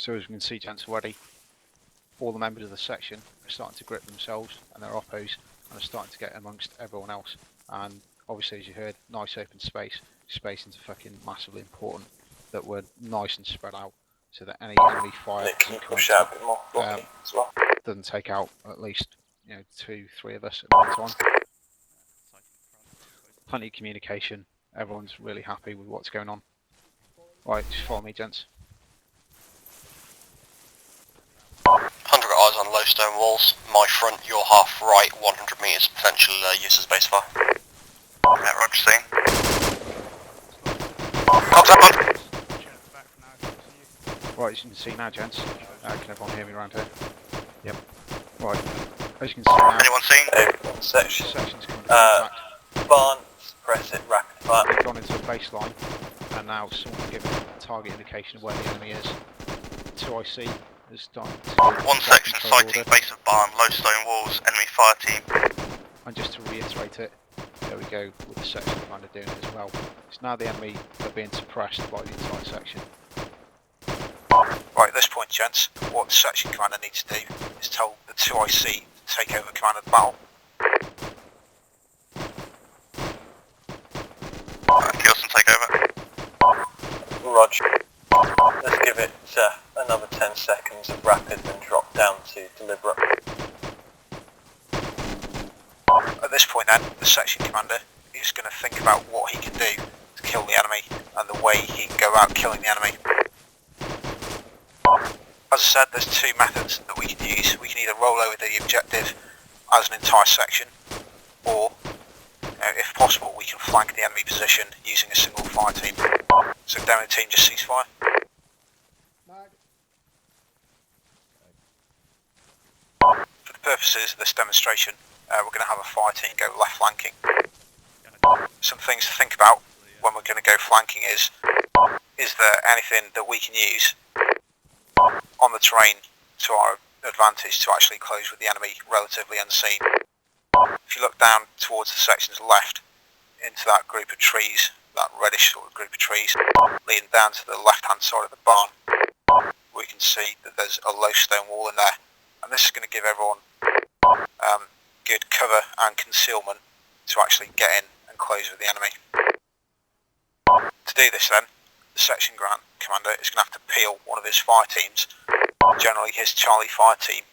So as we can see, gents, already, all the members of the section are starting to grip themselves and their oppos and are starting to get amongst everyone else. And obviously, as you heard, nice open space. Spacing's fucking massively important, that we're nice and spread out so that any enemy fire doesn't take out at least 2, 3 of us at one time. Plenty of communication. Everyone's really happy with what's going on. Right, just follow me, gents. 100 eyes on low stone walls. My front, your half right, 100 metres potential use as base fire. Yeah, roger, see. Right, as you can see now, gents. Can everyone hear me around here? Yep. Right, as you can see now. Anyone seen? One section. Section's coming to contact. Barn, press it, rapid fire. They've gone into a baseline, and now someone's given a target indication of where the enemy is. 2IC is starting to... One section, sighting base of barn, low stone walls, enemy fire team. And just to reiterate it, there we go with the section commander doing it as well. It's now the enemy that are being suppressed by the entire section. Right, at this point, gents, what the section commander needs to do is tell the 2IC to take over command of the battle. Kielson, take over. Roger. Let's give it another 10 seconds of rapid and drop down to deliberate. At this point then, the section commander is going to think about what he can do to kill the enemy and the way he can go about killing the enemy. As I said, there's 2 methods that we can use. We can either roll over the objective as an entire section, or if possible we can flank the enemy position using a single fire team. So down the team, just cease fire. For the purposes of this demonstration, we're going to have a fire team go left flanking. Some things to think about when we're going to go flanking is there anything that we can use on the terrain to our advantage to actually close with the enemy relatively unseen. If you look down towards the section's left into that group of trees, that reddish sort of group of trees, leading down to the left hand side of the barn, we can see that there's a low stone wall in there, and this is going to give everyone good cover and concealment to actually get in and close with the enemy. To do this then, the section commander is going to have to peel one of his fire teams, generally his Charlie fire team,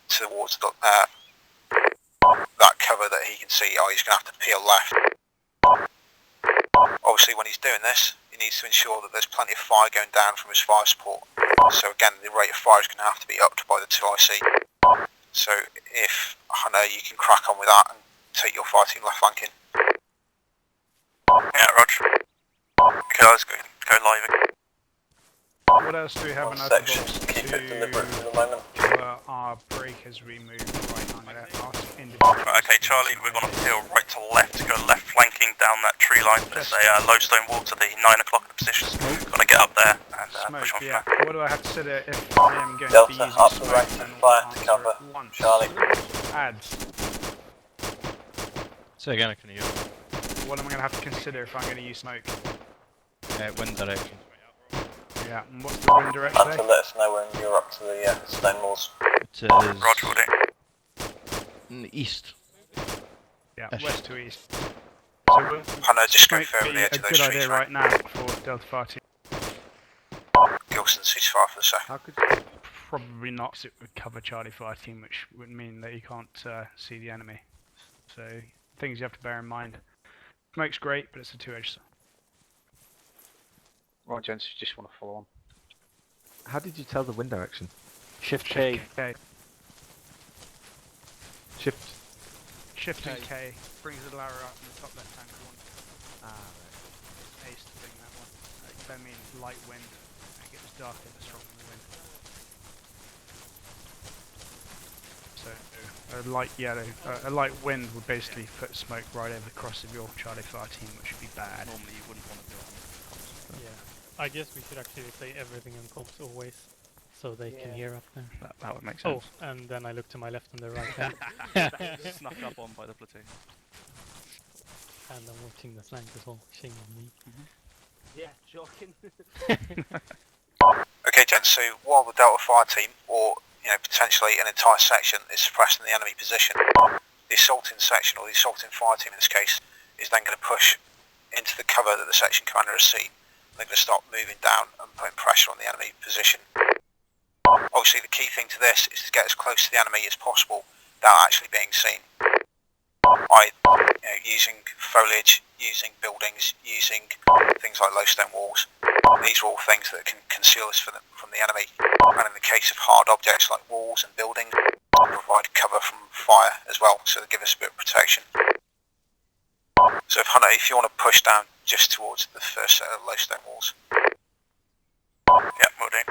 towards the, that cover that he can see. He's going to have to peel left. Obviously when he's doing this, he needs to ensure that there's plenty of fire going down from his fire support. So again, the rate of fire is going to have to be upped by the 2IC. So if Hannah, you can crack on with that and take your fire team left flanking. Yeah, roger. Okay, let's go live again. What else do we have in our box Keep it deliberate for the moment. Our brake has removed right on there. Right, okay, Charlie, we're going to peel right to left to go left flanking down that tree line. There's a low stone wall to the 9 o'clock position. Got to get up there and push on yeah. flat. What do I have to set it if I am going Delta, to be using up the smoke? right to fire to cover. Charlie. Ads. Say again, I can hear you. What am I going to have to consider if I'm going to use smoke? Wind direction. Yeah, and what's the wind direction? And to let us know when you're up to the stone walls. It is Roger, will do. in the east. Yeah, Ish. west to east. So will Hannah, just go smoke further be the edge a of those good trees, idea right now for Delta Fire Team? Gilson, cease fire for the second. How could probably not, 'cause it would cover Charlie Fire Team, which would mean that you can't see the enemy. So things you have to bear in mind. Smoke's great, but it's a two-edged sword. Right, gents, you just want to follow on. How did you tell the wind direction? Shift K. K. Shift. Shift and K brings the ladder up in the top left-hand corner. Ah, Ace to bring that one. That means light wind. It gets darker the stronger the wind. So a light yellow, a light wind would basically put smoke right over the cross of your Charlie Fire Team, which would be bad. Normally you wouldn't want to do it. Yeah, I guess we should actually say everything in comms always, so they can hear up there. That would make Oh, sense. and then I look to my left and the right, Snuck up on by the platoon. and I'm watching the flank as well, shame on me. Yeah, joking. Okay, gents, so while the Delta Fire Team, or potentially an entire section, is suppressing the enemy position, the assaulting section, or the assaulting fire team in this case, is then going to push into the cover that the section commander has seen. They're going to start moving down and putting pressure on the enemy position. Obviously the key thing to this is to get as close to the enemy as possible without actually being seen. Using foliage, using buildings, using things like low stone walls. These are all things that can conceal us from the enemy, and in the case of hard objects like walls and buildings, provide cover from fire as well, so they give us a bit of protection. So Hunter, if you want to push down just towards the first set of low stone walls. Yeah, will do.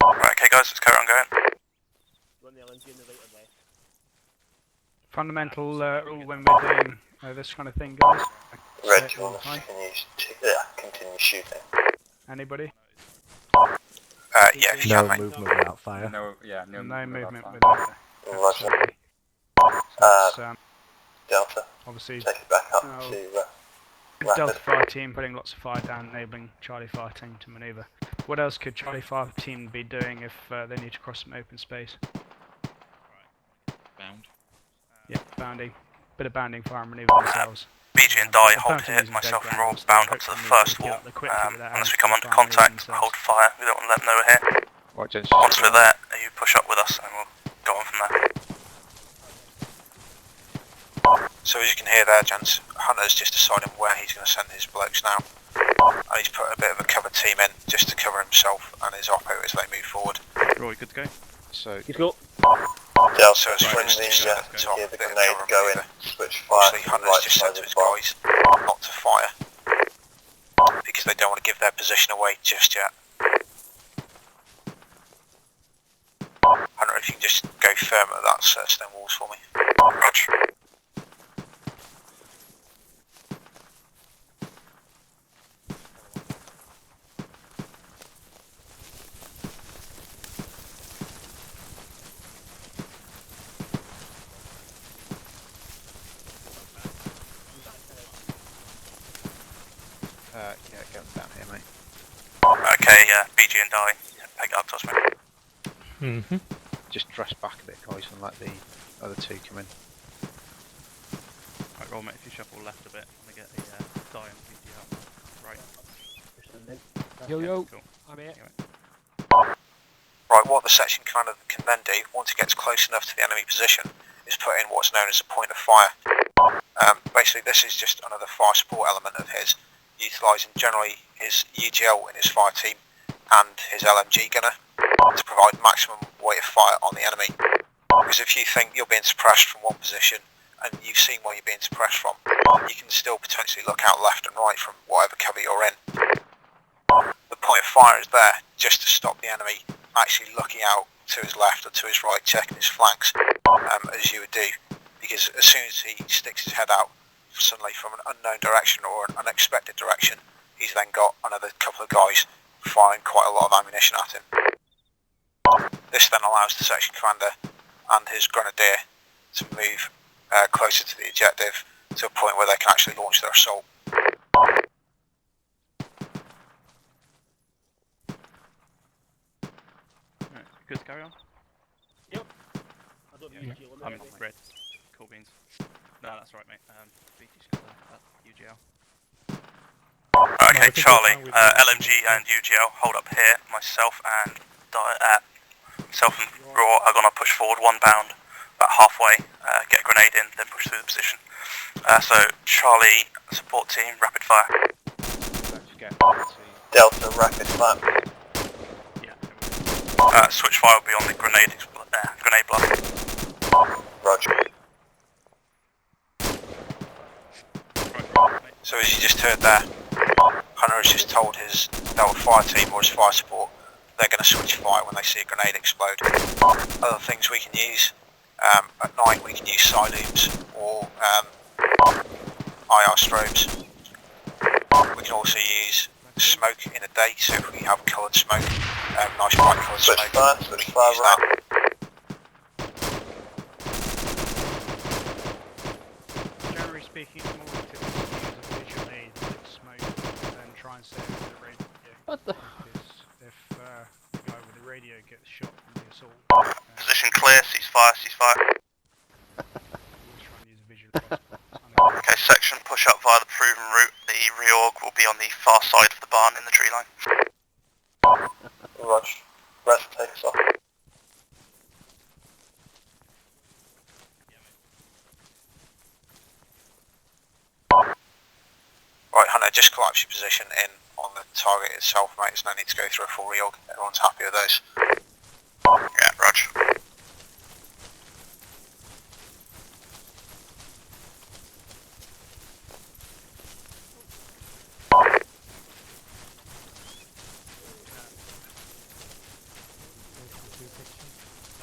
Right, okay guys, let's carry on going. Fundamental rule when we're doing this kind of thing, guys. Red, do you want us to continue shooting? Anybody? Yeah, if you can, mate. movement without fire. No movement without Roger. Absolutely. Delta, Obviously, take it back up Oh. to Delta rapid. Fire Team putting lots of fire down, enabling Charlie Fire Team to manoeuvre. What else could Charlie Fire Team be doing if they need to cross some open space? Bound. Yeah, bounding. Bit of bounding fire and manoeuvre themselves. BG and Die, hold Apparently here, using myself dead and Rob ground, so bound up hopefully to the we first can wall. get up there quickly without Unless we having come to under fire and manoeuvre contact, themselves. hold fire, we don't want to let them know we're here. Right, gents. Once we're there, you push up with us and we'll go on from there. So as you can hear there, gents, Hunter's just deciding where he's going to send his blokes now. And he's put a bit of a cover team in just to cover himself and his oppo as they move forward. Roy, good to go. So Delta, So as for when instance, the, at the top, hear the bit of grenade cover go in, manoeuvre. switch fire Obviously to the Hunter's right just said side to of his the bar. guys not to fire, because they don't want to give their position away just yet. Hunter, if you can just go firm at that set of stone walls for me. Roger. yeah, get them down here, mate. Okay, BG and Die, pick it up to us, mate. Mm-hmm. Just dress back a bit, guys, and let the other two come in. Right, roll mate, if you shuffle left a bit, I'm gonna get a Die and BG out. Right. Yo, yo. Cool. I'm here. Right, what the section commander can then do, once he gets close enough to the enemy position, is put in what's known as a point of fire. Basically this is just another fire support element of his, utilising generally his UGL in his fire team and his LMG gunner to provide maximum weight of fire on the enemy. Because if you think you're being suppressed from one position and you've seen where you're being suppressed from, you can still potentially look out left and right from whatever cover you're in. The point of fire is there just to stop the enemy actually looking out to his left or to his right, checking his flanks, as you would do, because as soon as he sticks his head out suddenly from an unknown direction or an unexpected direction, he's then got another couple of guys firing quite a lot of ammunition at him. This then allows the section commander and his grenadier to move closer to the objective to a point where they can actually launch their assault. Right, good to carry on? Yep. I'm red. Cool beans. No, that's right, mate. BG's got that UGL. Okay, I think Charlie, we're fine with LMG and UGL, hold up here. Myself and Raw are gonna push forward one bound, about halfway, get a grenade in, then push through the position. So Charlie, support team, rapid fire. Don't forget to Delta, rapid fire. Yeah. Switch fire will be on the grenade block. Roger. Right, mate. So as you just heard there, Hunter has just told his Delta fire team or his fire support they're going to switch fire when they see a grenade explode. Other things we can use, at night we can use silooms or IR strobes. We can also use smoke in the day, so if we have coloured smoke, nice bright coloured Switch smoke, fire, we switch can fire use right. that. Generally speaking, it's more typical to use a visual aid like smoke than try and save the range. What the? Because get the shot from the assault. Position clear, ceasefire, ceasefire. Always try and use visual cross. Okay, section, push up via the proven route. The reorg will be on the far side of the barn in the tree line. Roger. Rest takes off. Right, Hunter, just collapse your position in on the target itself, mate. There's no need to go through a full reorg. Everyone's happy with those. Yeah, roger.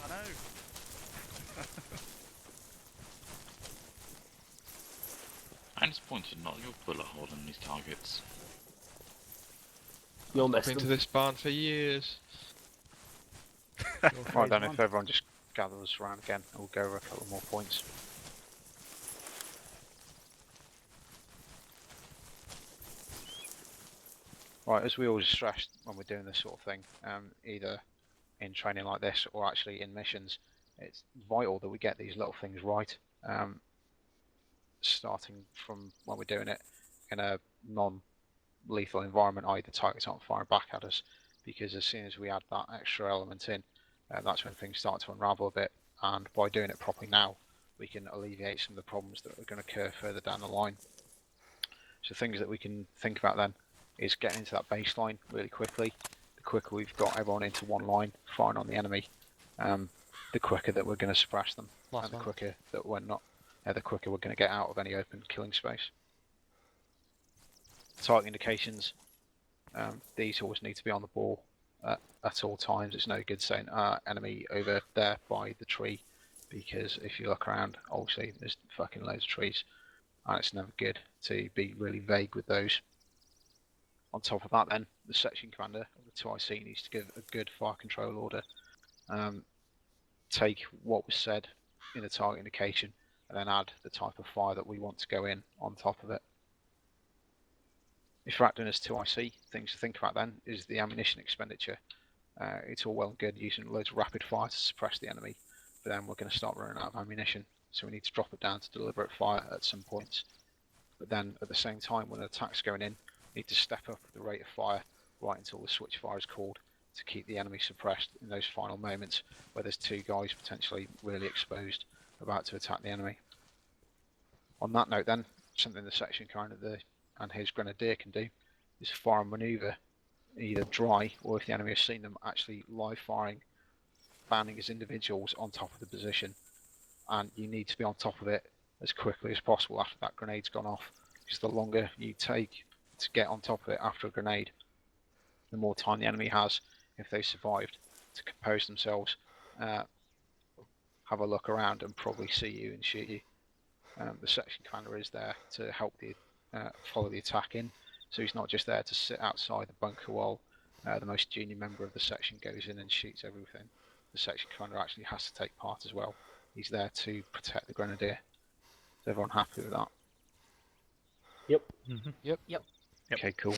I know. I'm disappointed not your bullet hole in these targets. You'll I've miss been to them. this barn for years. Right then, if everyone just gathers around again, we'll go over a couple more points. Right, as we always stress when we're doing this sort of thing, either in training like this or actually in missions, it's vital that we get these little things right. Starting from when we're doing it in a non-lethal environment, i.e. the targets aren't firing back at us, because as soon as we add that extra element in, that's when things start to unravel a bit, and by doing it properly now, we can alleviate some of the problems that are going to occur further down the line. So things that we can think about then is getting into that baseline really quickly. The quicker we've got everyone into one line, firing on the enemy, the quicker that we're going to suppress them, and the quicker that we're not, the quicker we're going to get out of any open killing space. Target indications, these always need to be on the ball at all times. It's no good saying enemy over there by the tree, because if you look around, obviously there's fucking loads of trees, and it's never good to be really vague with those. On top of that then, the section commander of the 2IC needs to give a good fire control order. Take what was said in the target indication and then add the type of fire that we want to go in on top of it. If we're acting as 2IC, things to think about then is the ammunition expenditure. It's all well and good using loads of rapid fire to suppress the enemy, but then we're going to start running out of ammunition, so we need to drop it down to deliberate fire at some points. But then at the same time, when an attack's going in, we need to step up the rate of fire right until the switch fire is called to keep the enemy suppressed in those final moments where there's two guys potentially really exposed about to attack the enemy. On that note then, something the section commander and his grenadier can do is fire and manoeuvre, either dry or if the enemy has seen them actually live firing, banding as individuals on top of the position, and you need to be on top of it as quickly as possible after that grenade's gone off, because the longer you take to get on top of it after a grenade, the more time the enemy has, if they survived, to compose themselves, have a look around and probably see you and shoot you. The section commander is there to help the follow the attack in, so he's not just there to sit outside the bunker while the most junior member of the section goes in and shoots everything. The section commander actually has to take part as well. He's there to protect the grenadier. Is everyone happy with that? Yep. Yep. Yep. Okay, cool.